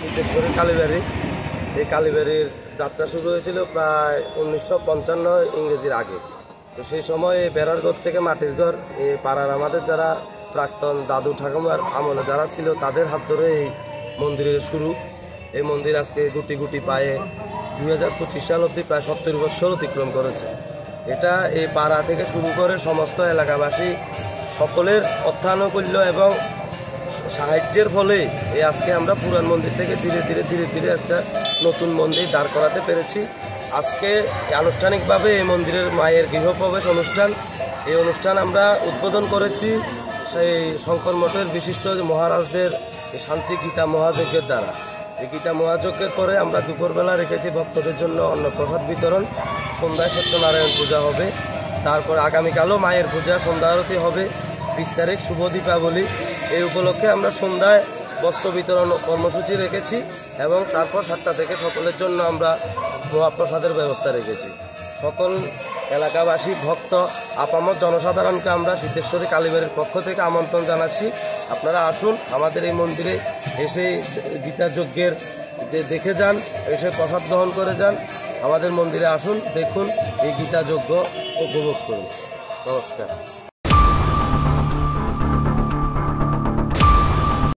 সিদ্ধেশ্বরী কালীবাড়ি। এই কালীবাড়ির যাত্রা শুরু হয়েছিল প্রায় 1955 ইংরেজির আগে। তো সেই সময় এই বেড়ারঘর থেকে মাটির ঘর, এই পাড়ার আমাদের যারা প্রাক্তন দাদু ঠাকুমার আমলে যারা ছিল তাদের হাত ধরে এই মন্দিরের শুরু। এই মন্দির আজকে গুটি গুটি পায়ে 2025 সাল অবধি প্রায় 70 বছর অতিক্রম করেছে। এটা এই পাড়া থেকে শুরু করে সমস্ত এলাকাবাসী সকলের অর্থানুকূল্য এবং সাহায্যের ফলে এই আজকে আমরা পুরান মন্দির থেকে ধীরে ধীরে একটা নতুন মন্দির দাঁড় করাতে পেরেছি। আজকে আনুষ্ঠানিকভাবে এই মন্দিরের মায়ের গৃহপ্রবেশ অনুষ্ঠান, এই অনুষ্ঠান আমরা উদ্বোধন করেছি সেই শঙ্কর মঠের বিশিষ্ট মহারাজদের শান্তি গীতা মহাযজ্ঞের দ্বারা। এই গীতা মহাযজ্ঞের পরে আমরা দুপুরবেলা রেখেছি ভক্তদের জন্য অন্নপ্রসাদ বিতরণ, সন্ধ্যায় সত্যনারায়ণ পূজা হবে, তারপর আগামীকালও মায়ের পূজা, সন্ধ্যা আরতি হবে। 20 তারিখ শুভ দীপাবলি, এই উপলক্ষে আমরা সন্ধ্যায় বস্ত্র বিতরণ কর্মসূচি রেখেছি এবং তারপর 7টা থেকে সকলের জন্য আমরা মহাপ্রসাদের ব্যবস্থা রেখেছি। সকল এলাকাবাসী, ভক্ত, আপামর জনসাধারণকে আমরা সিদ্ধেশ্বরী কালীবাড়ির পক্ষ থেকে আমন্ত্রণ জানাচ্ছি। আপনারা আসুন, আমাদের এই মন্দিরে এসে গীতা যজ্ঞের দেখে যান, এসে প্রসাদ গ্রহণ করে যান। আমাদের মন্দিরে আসুন, দেখুন, এই গীতা যজ্ঞ উপভোগ করুন। নমস্কার।